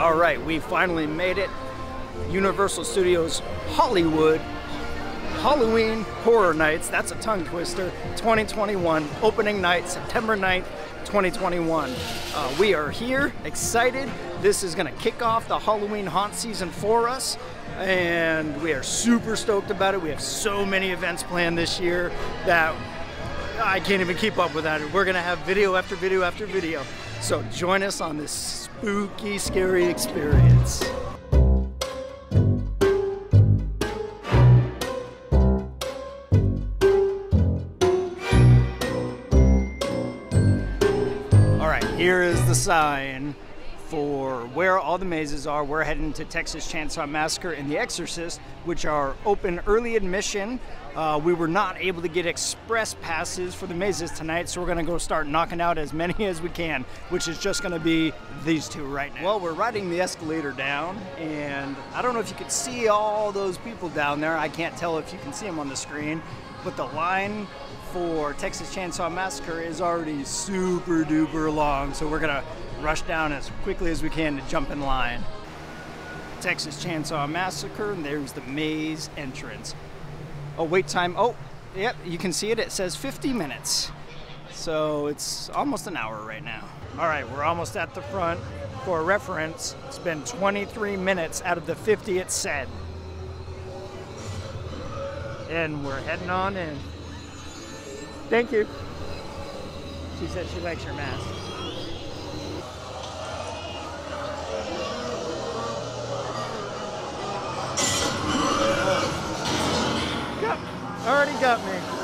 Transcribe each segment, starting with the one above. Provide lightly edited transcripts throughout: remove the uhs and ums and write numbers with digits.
All right, we finally made it. Universal Studios Hollywood Halloween Horror Nights, that's a tongue twister, 2021, opening night, September 9th, 2021. We are here, excited. This is gonna kick off the Halloween haunt season for us, and we are super stoked about it. We have so many events planned this year that I can't even keep up with that. We're gonna have video after video after video. So join us on this spooky, scary experience. Here is the sign for where all the mazes are. We're heading to Texas Chainsaw Massacre and The Exorcist, which are open early admission. We were not able to get express passes for the mazes tonight, so we're gonna go start knocking out as many as we can, which is just gonna be these two right now. Well, we're riding the escalator down, and I don't know if you can see all those people down there. I can't tell if you can see them on the screen, but the line for Texas Chainsaw Massacre is already super duper long, so we're gonna rush down as quickly as we can to jump in line. Texas Chainsaw Massacre, and there's the maze entrance. Oh, wait time, oh, yep, you can see it, it says 50 minutes. So it's almost an hour right now. All right, we're almost at the front. For reference, it's been 23 minutes out of the 50 it said. And we're heading on in. Thank you. She said she likes your mask. Yep, already got me.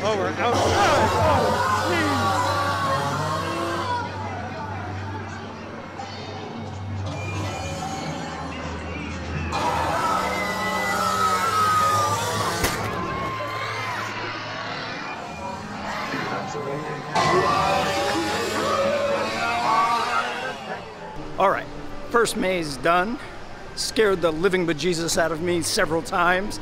Oh, we're outside. Oh, jeez. All right, first maze done. Scared the living bejesus out of me several times.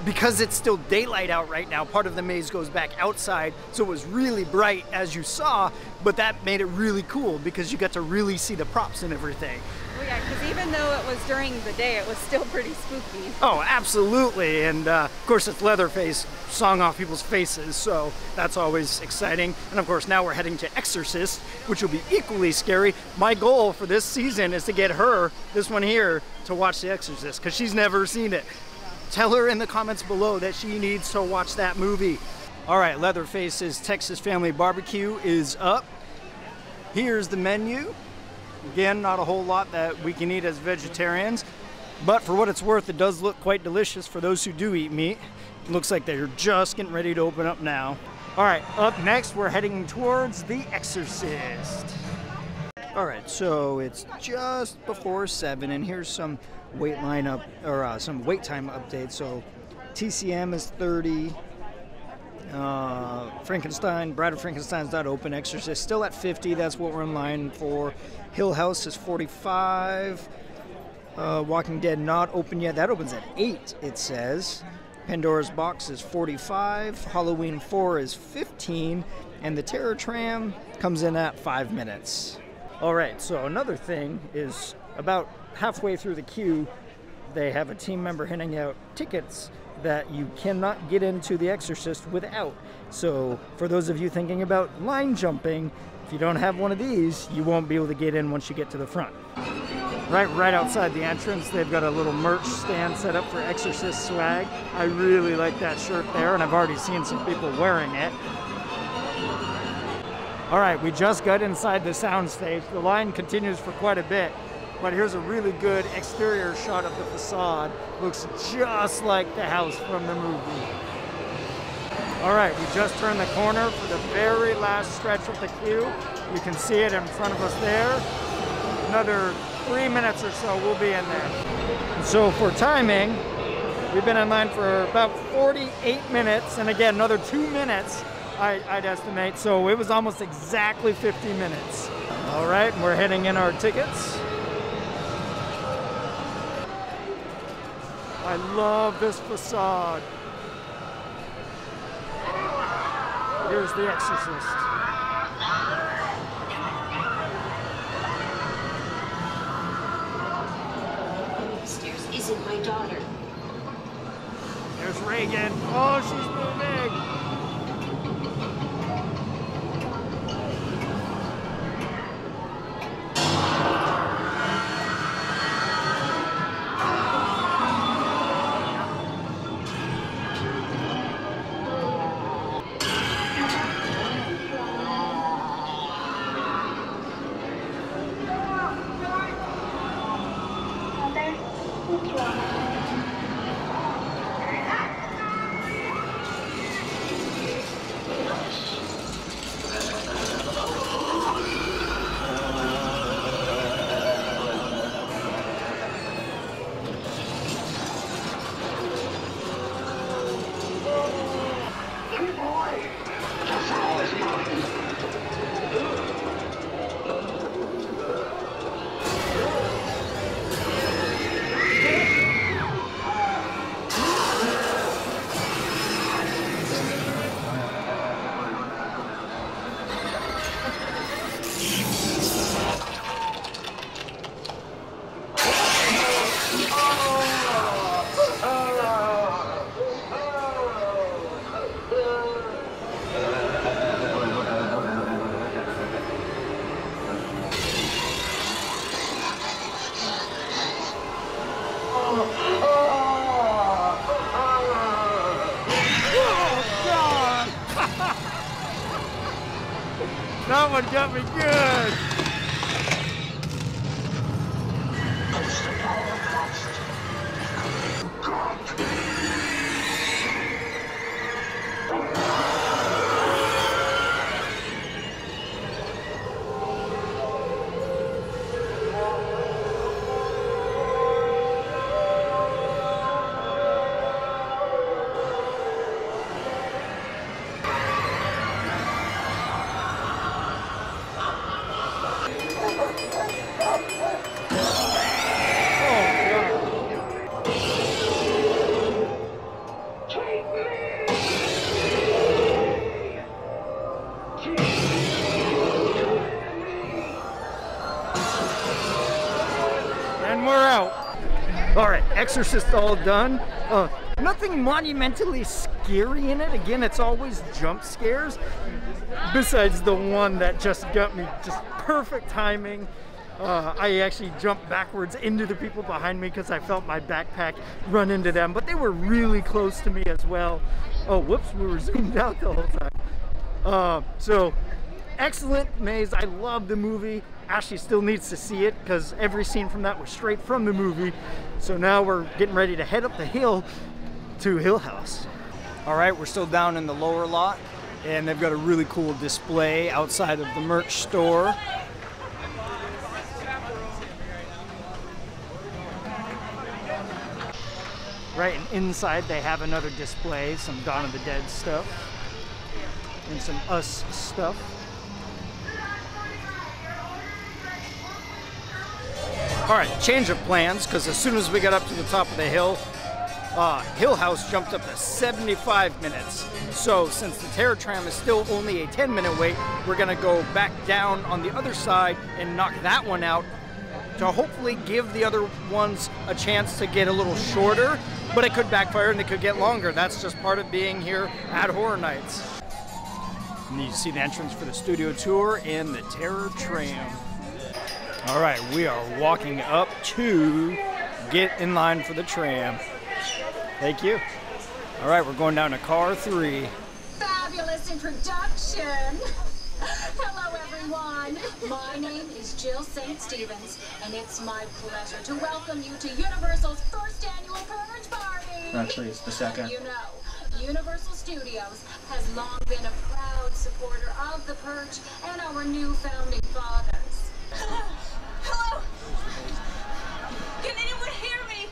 Because it's still daylight out right now, part of the maze goes back outside, so it was really bright as you saw, but that made it really cool because you got to really see the props and everything. Well, yeah, because even though it was during the day, it was still pretty spooky. Oh, absolutely, and of course it's Leatherface sawing off people's faces, so that's always exciting. And of course now we're heading to Exorcist, which will be equally scary. My goal for this season is to get her, this one here, to watch The Exorcist, because she's never seen it. Tell her in the comments below that she needs to watch that movie. All right, Leatherface's Texas Family Barbecue is up. Here's the menu. Again, not a whole lot that we can eat as vegetarians, but for what it's worth, it does look quite delicious for those who do eat meat. It looks like they're just getting ready to open up now. All right, up next, we're heading towards The Exorcist. All right, so it's just before 7, and here's some wait time updates. So TCM is 30, Frankenstein, Bride of Frankenstein's not open. Exorcist still at 50. That's what we're in line for. Hill House is 45. Walking Dead not open yet. That opens at 8, it says. Pandora's Box is 45. Halloween 4 is 15. And the Terror Tram comes in at 5 minutes. All right, so another thing is about halfway through the queue, they have a team member handing out tickets that you cannot get into The Exorcist without. So for those of you thinking about line jumping, if you don't have one of these, you won't be able to get in once you get to the front. Right outside the entrance, they've got a little merch stand set up for Exorcist swag. I really like that shirt there, and I've already seen some people wearing it. All right, we just got inside the soundstage. The line continues for quite a bit, but here's a really good exterior shot of the facade. Looks just like the house from the movie. All right, we just turned the corner for the very last stretch of the queue. You can see it in front of us there. Another 3 minutes or so, we'll be in there. So for timing, we've been in line for about 48 minutes, and again, another 2 minutes, I'd estimate. So it was almost exactly 50 minutes. All right, we're heading in our tickets. I love this facade. Here's The Exorcist. Upstairs isn't my daughter. There's Reagan. Oh, she's moving. That one got me good. And we're out. All right, Exorcist all done. Nothing monumentally scary in it. Again, it's always jump scares. Besides the one that just got me just perfect timing. I actually jumped backwards into the people behind me because I felt my backpack run into them, but they were really close to me as well. Oh, whoops, we were zoomed out the whole time. So, excellent maze. I love the movie. Ashley still needs to see it because every scene from that was straight from the movie. So now we're getting ready to head up the hill to Hill House. All right, we're still down in the lower lot, and they've got a really cool display outside of the merch store. Right, and inside they have another display, some Dawn of the Dead stuff. and some Us stuff. All right, change of plans, because as soon as we got up to the top of the hill, Hill House jumped up to 75 minutes. So since the Terror Tram is still only a 10-minute wait, we're gonna go back down on the other side and knock that one out to hopefully give the other ones a chance to get a little shorter, but it could backfire and it could get longer. That's just part of being here at Horror Nights. And you see the entrance for the studio tour and the Terror Tram. All right, we are walking up to get in line for the tram. Thank you. All right, we're going down to car 3. Fabulous introduction. Hello, everyone. My name is Jill St. Stevens, and it's my pleasure to welcome you to Universal's first annual Purge Party. Actually, it's the second. You know, Universal Studios has long been a proud supporter of the Purge and our new founding fathers. Hello? Can anyone hear me?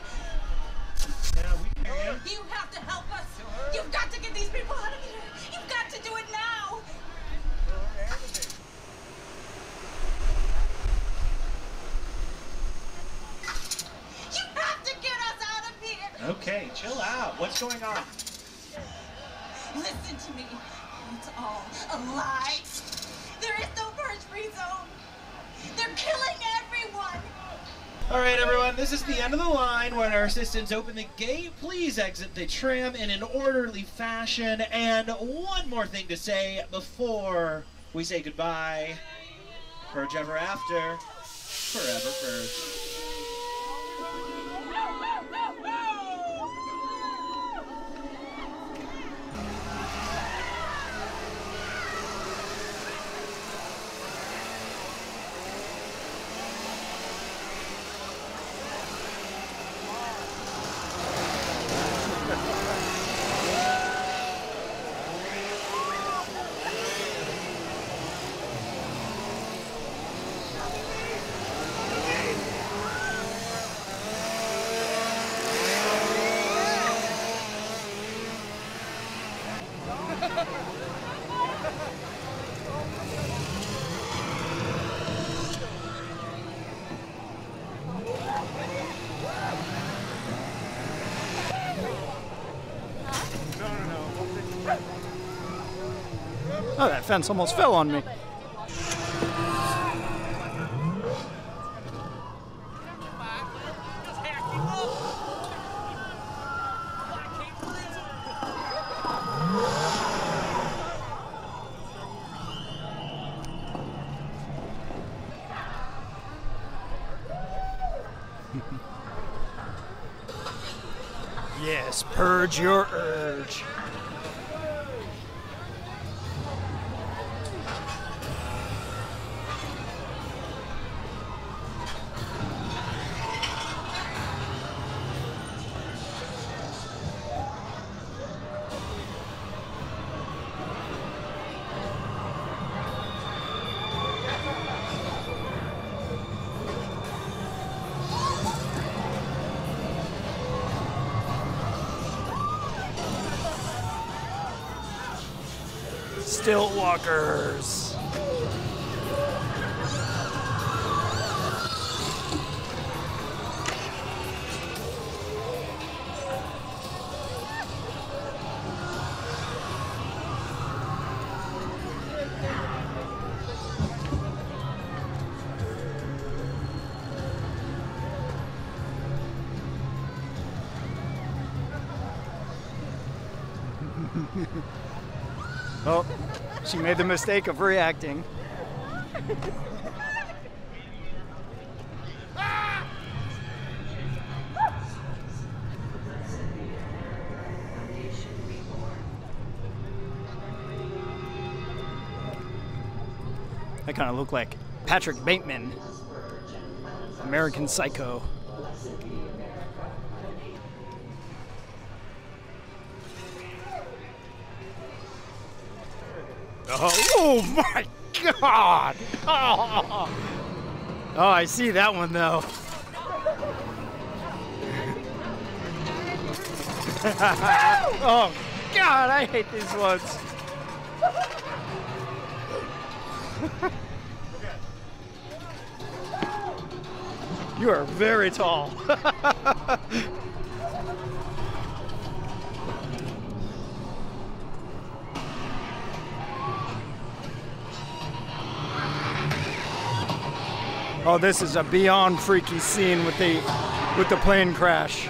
Yeah, we can hear you. You have to help us. You've got to get these people out of here. You've got to do it now. You have to get us out of here. Okay, chill out. What's going on? Listen to me. It's all a lie. There is no purge-free zone. They're killing everyone. All right, everyone, this is the end of the line. When our assistants open the gate, please exit the tram in an orderly fashion. And one more thing to say before we say goodbye. Purge ever after, forever purge. Oh, that fence almost fell on me. Yes, purge your urge. Stilt walkers. Oh, she made the mistake of reacting. I kind of look like Patrick Bateman, American Psycho. Oh my God! Oh, I see that one though. Oh God, I hate these ones. You are very tall. Oh, this is a beyond freaky scene with the plane crash.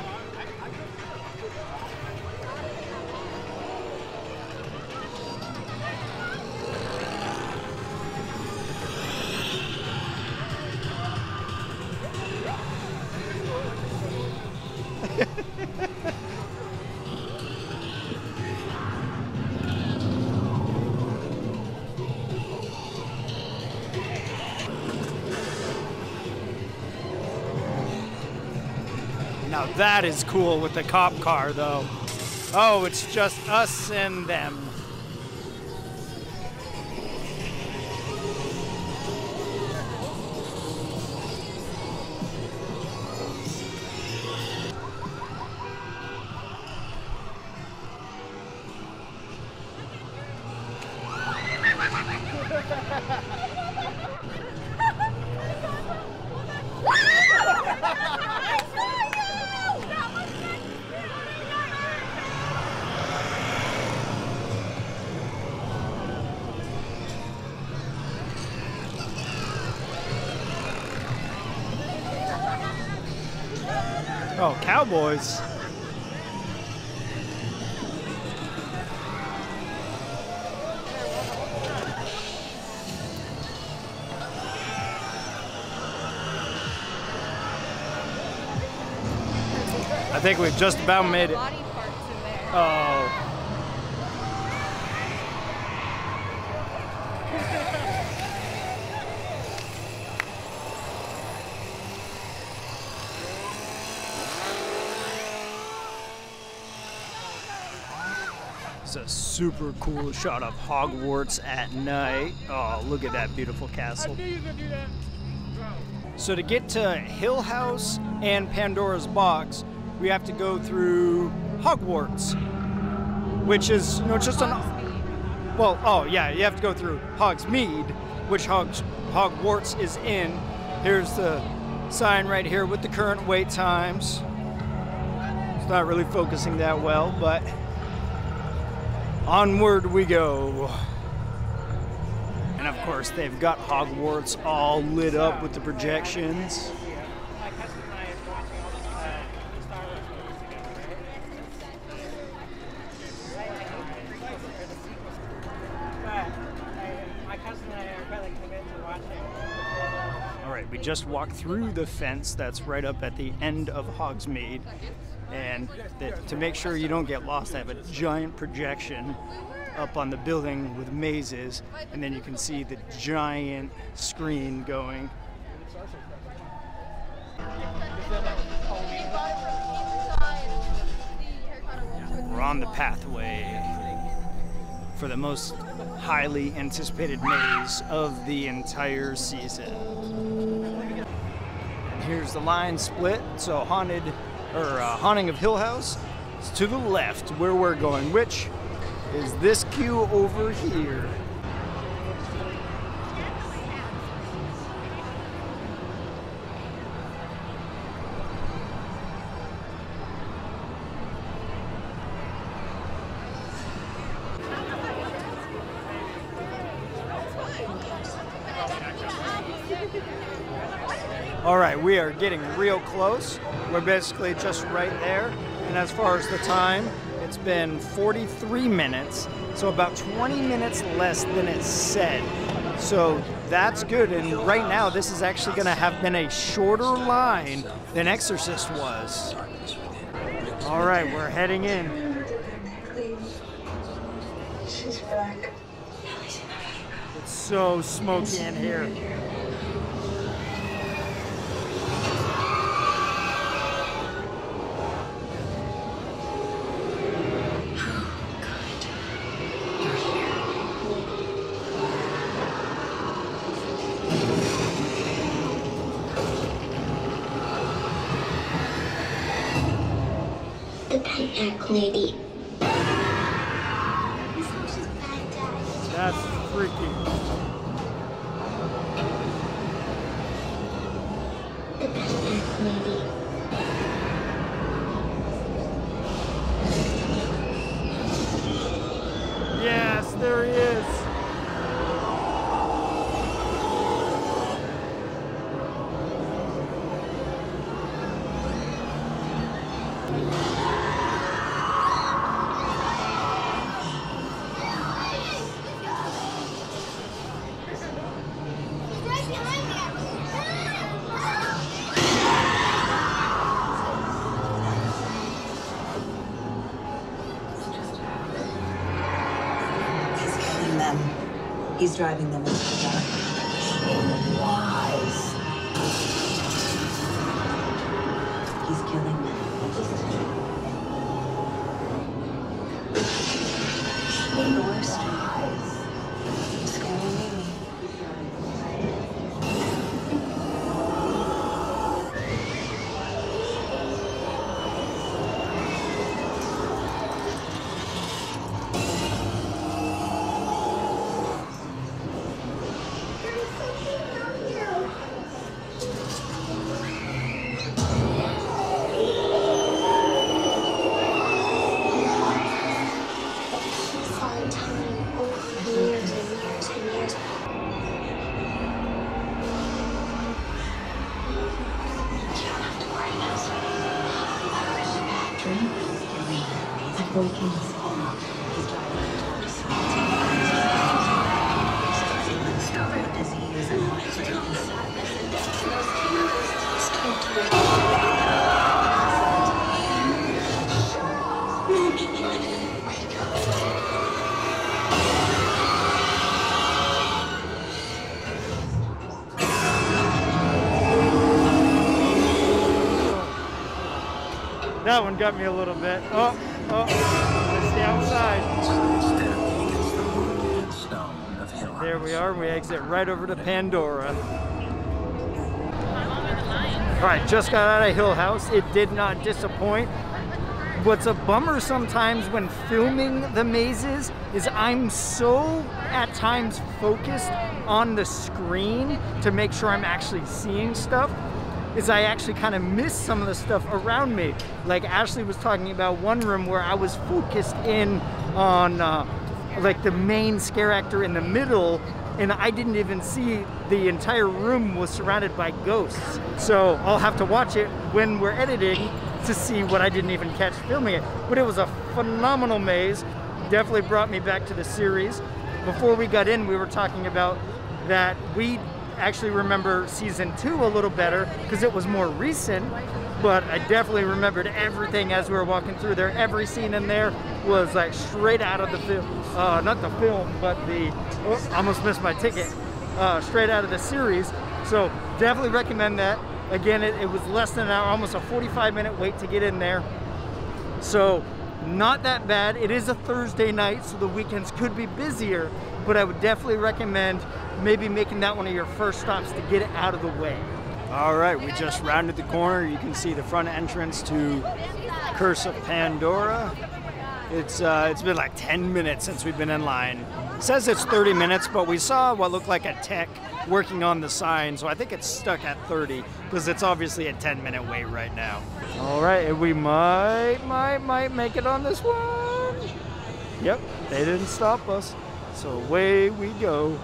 Now that is cool with the cop car, though. Oh, it's just us and them. Oh, cowboys. I think we've just about made it. Body parts in there. Oh. It's a super cool shot of Hogwarts at night. Oh, look at that beautiful castle. So to get to Hill House and Pandora's Box, we have to go through Hogwarts, which is, you know, just an... Well, oh yeah, you have to go through Hogsmeade, which Hogwarts is in. Here's the sign right here with the current wait times. It's not really focusing that well, but onward we go. And of course, they've got Hogwarts all lit up with the projections. My cousin and I are watching all the Star Wars movies together, right? But my cousin and I are really committed to watching. All right, we just walked through the fence that's right up at the end of Hogsmeade. And to make sure you don't get lost, I have a giant projection up on the building with mazes, and then you can see the giant screen going. We're on the pathway for the most highly anticipated maze of the entire season. And here's the line split, so Haunting of Hill House is to the left where we're going, which is this queue over here. All right, we are getting real close. We're basically just right there. And as far as the time, it's been 43 minutes, so about 20 minutes less than it said. So that's good, and right now this is actually gonna have been a shorter line than Exorcist was. All right, we're heading in. She's back. It's so smoky in here. The Pentac Lady. That's freaky. there he is. He's driving them into the dark. Wise. He's killing them. The worst. Scaring me. That one got me a little bit. Oh, let's stay outside. There we are. We exit right over to Pandora. All right, just got out of Hill House. It did not disappoint. What's a bummer sometimes when filming the mazes is I'm so at times focused on the screen to make sure I'm actually seeing stuff, is I actually kind of miss some of the stuff around me. Like Ashley was talking about one room where I was focused in on like the main scare actor in the middle, and I didn't even see the entire room was surrounded by ghosts. So I'll have to watch it when we're editing to see what I didn't even catch filming it. But it was a phenomenal maze. Definitely brought me back to the series. Before we got in, we were talking about that we actually remember season 2 a little better because it was more recent, but I definitely remembered everything as we were walking through there. Every scene in there was like straight out of the film, not the film, but the, almost missed my ticket, straight out of the series. So definitely recommend that. Again, it was less than an hour, almost a 45-minute wait to get in there. So not that bad. It is a Thursday night, so the weekends could be busier, but I would definitely recommend maybe making that one of your first stops to get it out of the way. All right, we just rounded the corner. You can see the front entrance to Curse of Pandora. It's been like 10 minutes since we've been in line. It says it's 30 minutes, but we saw what looked like a tech working on the sign, so I think it's stuck at 30 because it's obviously a 10-minute wait right now. All right, and we might make it on this one. Yep, they didn't stop us, so away we go.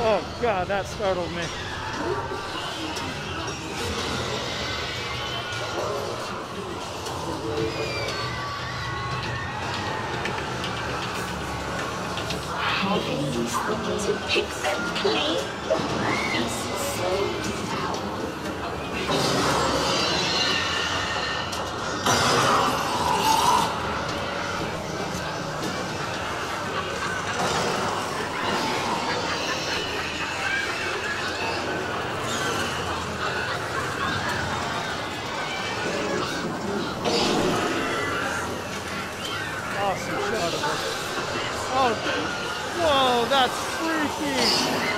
Oh God, that startled me. How he's looking to pick them clean. He's so foul. awesome shot of it. Oh, whoa, that's freaky.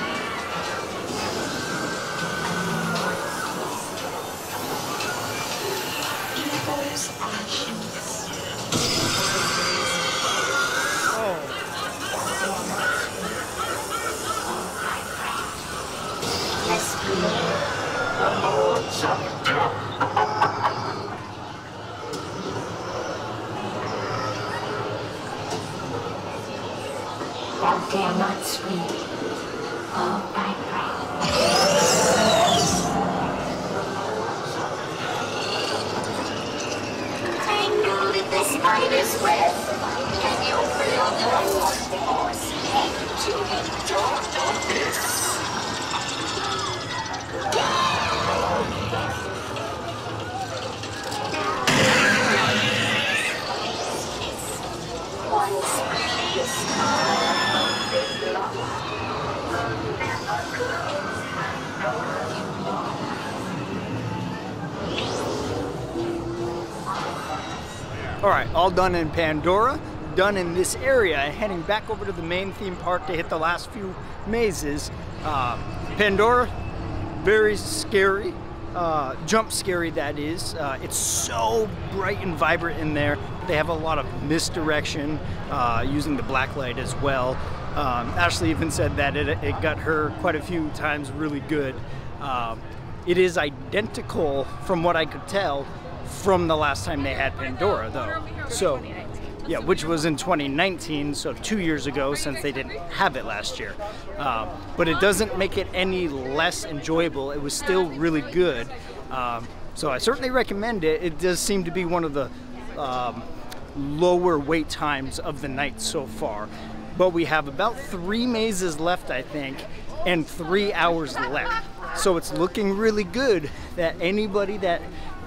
But they're not sweet. Oh, my tangled in the spider's web. Can you feel the force to the darkness? All right, all done in Pandora, done in this area, heading back over to the main theme park to hit the last few mazes. Pandora, very scary, jump scary that is. It's so bright and vibrant in there. They have a lot of misdirection using the black light as well. Ashley even said that it got her quite a few times really good. It is identical from what I could tell from the last time they had Pandora though. So yeah, which was in 2019, so 2 years ago since they didn't have it last year. But it doesn't make it any less enjoyable. It was still really good. So I certainly recommend it. It does seem to be one of the lower wait times of the night so far. But we have about 3 mazes left, I think, and 3 hours left. So it's looking really good that anybody that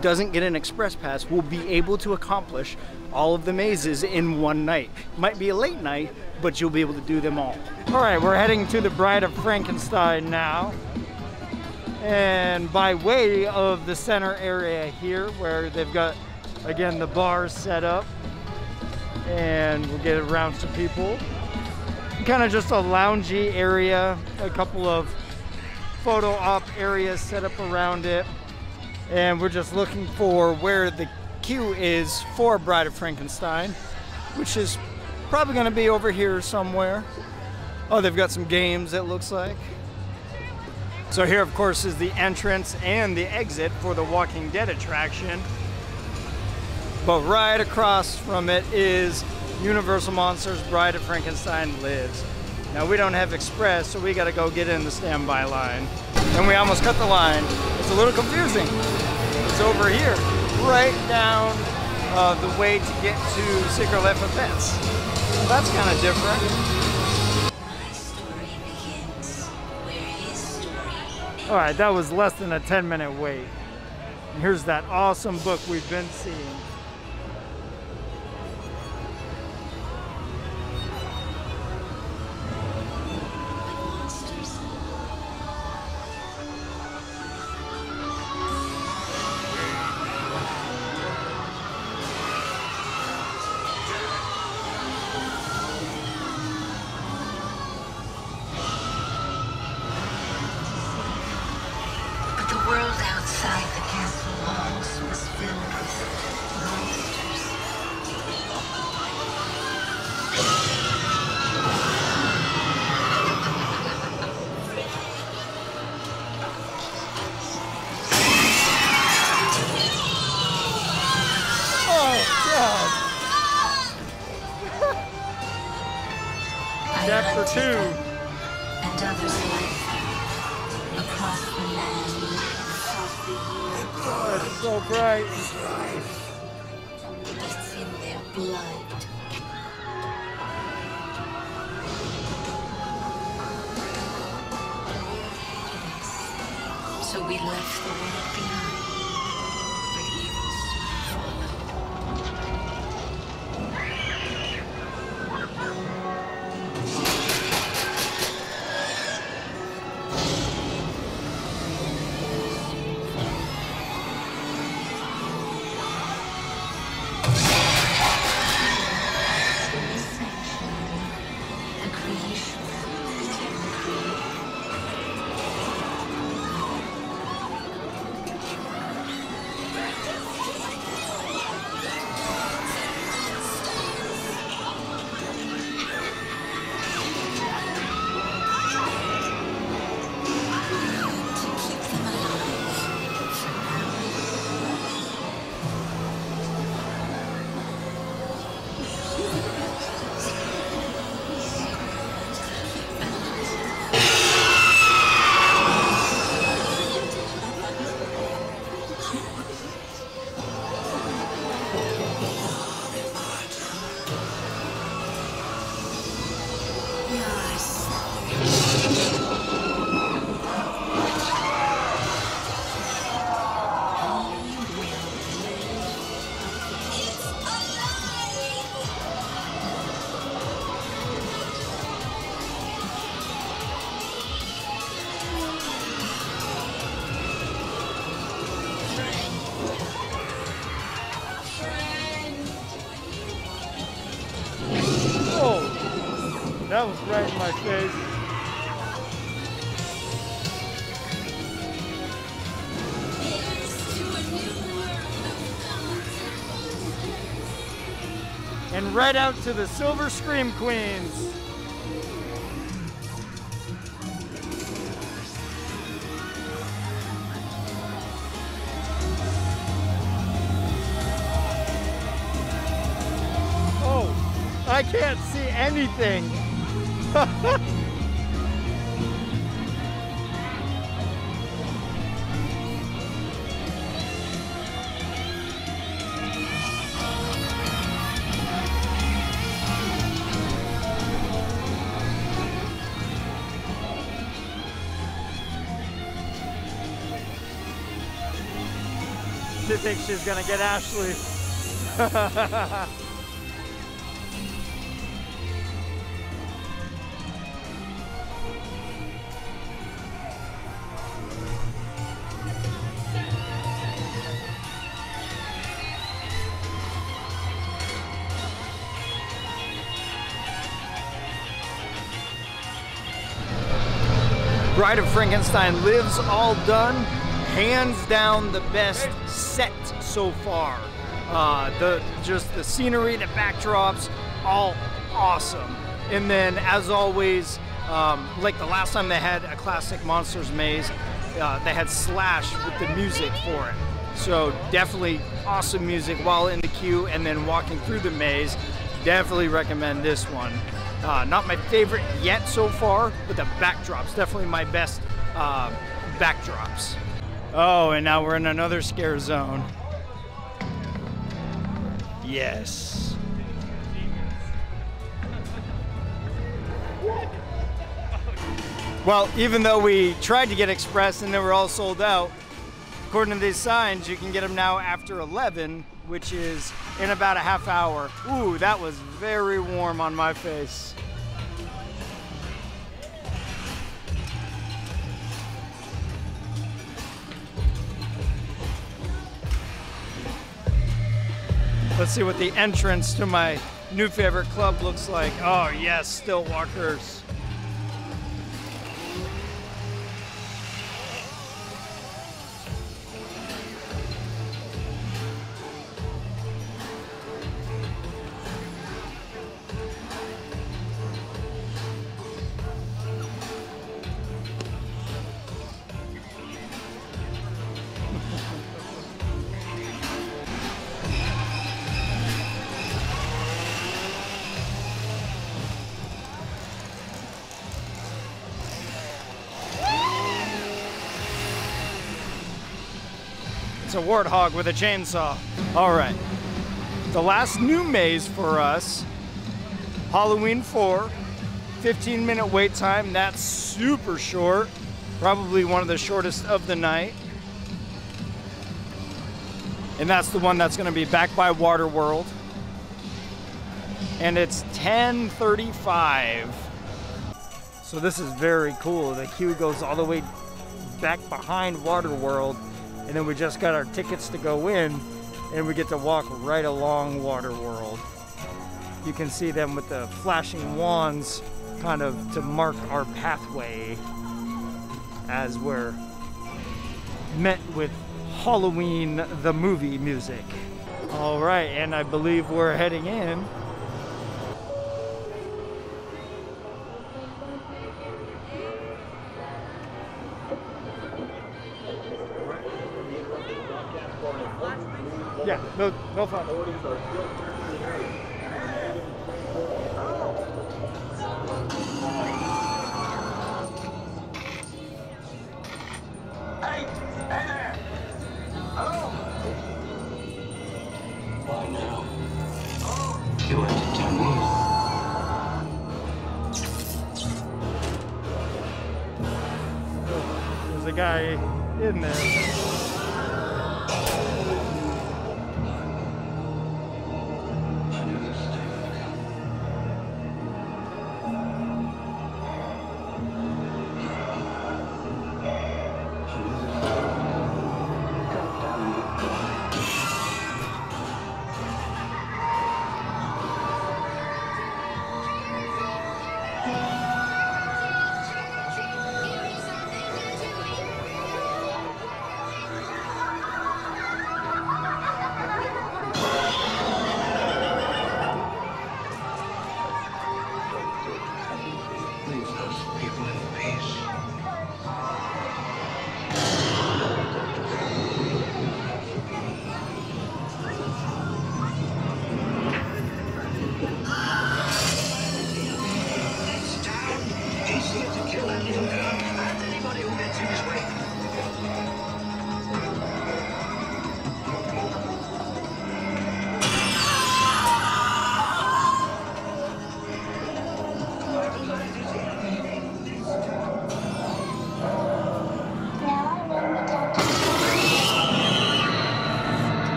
doesn't get an express pass will be able to accomplish all of the mazes in one night. Might be a late night, but you'll be able to do them all. All right, we're heading to the Bride of Frankenstein now. And by way of the center area here, where they've got, again, the bars set up. And we'll get around some people. Kind of just a loungy area, a couple of photo op areas set up around it. And we're just looking for where the queue is for Bride of Frankenstein, which is probably going to be over here somewhere. Oh, they've got some games, it looks like. So here, of course, is the entrance and the exit for the Walking Dead attraction. But right across from it is Universal Monsters Bride of Frankenstein Lives. Now we don't have express, so we got to go get in the standby line. And we almost cut the line. It's a little confusing. It's over here, right down the way to get to Secret Life of Pets. Well, that's kind of different. My story begins where his story. All right, that was less than a 10-minute wait. And here's that awesome book we've been seeing. The world outside the castle walls was filled with monsters. Chapter 2. And others like them across the land. Oh, it's so bright. It's in their blood. So we left the world behind. But evil soon followed. that was right in my face. And right out to the Silver Scream Queens. Oh, I can't see anything. She thinks she's gonna get Ashley. Bride of Frankenstein Lives all done. Hands down the best set so far. Just the scenery, the backdrops, all awesome. And then as always, like the last time they had a classic Monsters Maze, they had Slash with the music for it. So definitely awesome music while in the queue and then walking through the maze. Definitely recommend this one. Not my favorite yet so far, but the backdrops, definitely my best backdrops. Oh, and now we're in another scare zone. Yes. Well, even though we tried to get express and they were all sold out, according to these signs, you can get them now after 11, which is in about a half hour. Ooh, that was very warm on my face. Let's see what the entrance to my new favorite club looks like. Oh yes, Stillwalkers. A warthog with a chainsaw. All right, the last new maze for us, Halloween 4, 15-minute wait time. That's super short, probably one of the shortest of the night. And that's the one that's going to be back by Waterworld. And it's 10:35. So this is very cool. The queue goes all the way back behind Waterworld. And then we just got our tickets to go in, and we get to walk right along Waterworld. You can see them with the flashing wands kind of to mark our pathway as we're met with Halloween the movie music. All right, and I believe we're heading in. Yeah, no fun. Hey there! Hello? Why now? You want to tell me? There's a guy in there.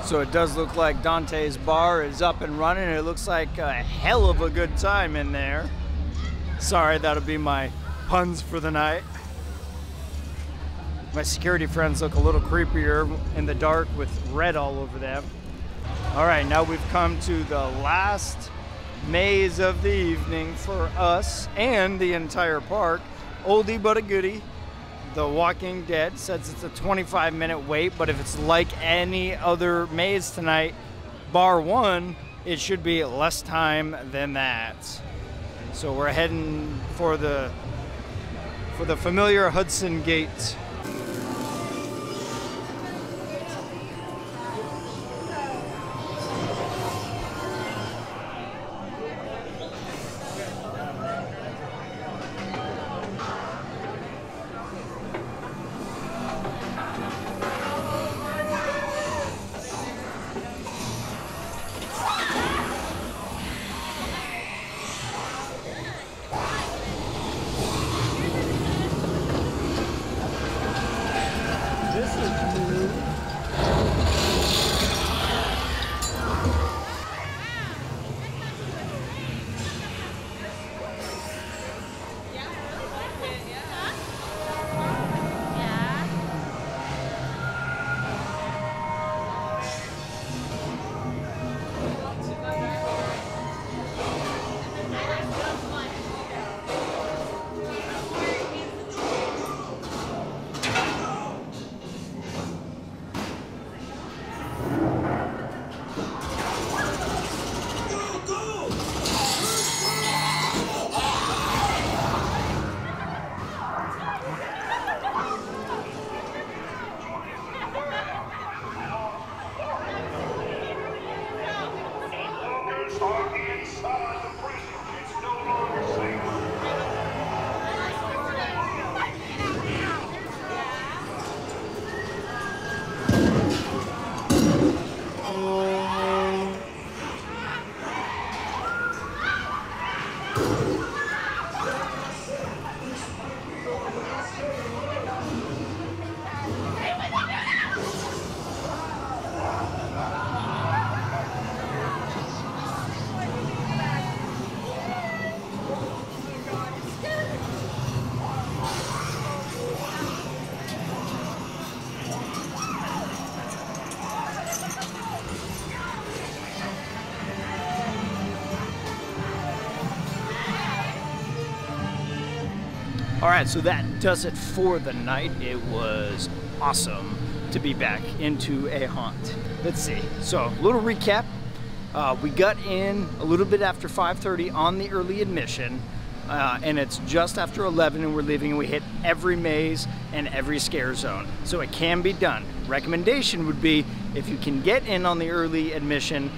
So it does look like Dante's bar is up and running. It looks like a hell of a good time in there. Sorry, that'll be my puns for the night. My security friends look a little creepier in the dark with red all over them. All right, now we've come to the last maze of the evening for us and the entire park. Oldie but a goodie. The Walking Dead says it's a 25-minute wait, but if it's like any other maze tonight, bar one, it should be less time than that. So we're heading for the familiar Hudson Gate. All right, so that does it for the night. It was awesome to be back into a haunt. Let's see. So, a little recap. We got in a little bit after 5:30 on the early admission, and it's just after 11 and we're leaving, and we hit every maze and every scare zone. So it can be done. Recommendation would be, if you can get in on the early admission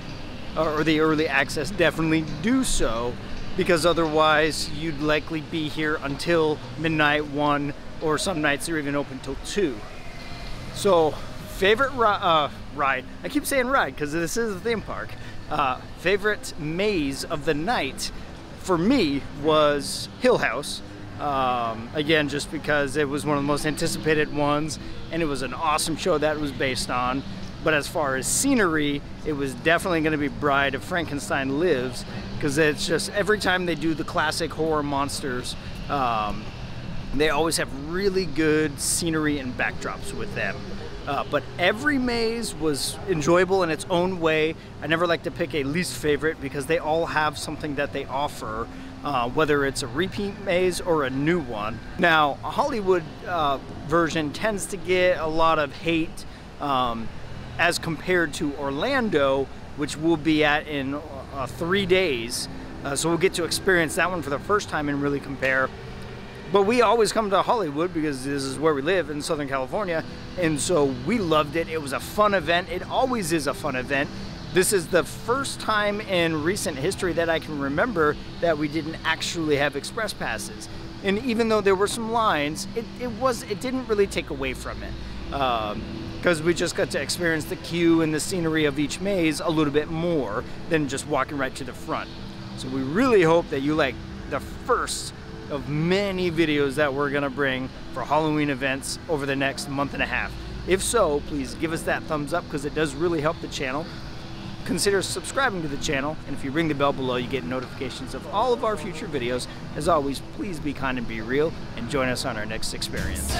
or the early access, definitely do so, because otherwise you'd likely be here until midnight, 1, or some nights they're even open till 2. So, favorite ride, I keep saying ride because this is a theme park. Favorite maze of the night for me was Hill House. Again, just because it was one of the most anticipated ones and it was an awesome show that it was based on. But as far as scenery, it was definitely going to be Bride of Frankenstein Lives, because it's just every time they do the classic horror monsters, they always have really good scenery and backdrops with them. But every maze was enjoyable in its own way. I never like to pick a least favorite because they all have something that they offer, whether it's a repeat maze or a new one. Now, a Hollywood version tends to get a lot of hate as compared to Orlando, which we'll be at in 3 days. So we'll get to experience that one for the first time and really compare. But we always come to Hollywood because this is where we live in Southern California, and so we loved it. It was a fun event. It always is a fun event. This is the first time in recent history that I can remember that we didn't actually have express passes. And even though there were some lines, it didn't really take away from it. because we just got to experience the queue and the scenery of each maze a little bit more than just walking right to the front. So we really hope that you like the first of many videos that we're gonna bring for Halloween events over the next month and a half. If so, please give us that thumbs up because it does really help the channel. Consider subscribing to the channel, and if you ring the bell below, you get notifications of all of our future videos. As always, please be kind and be real, and join us on our next experience.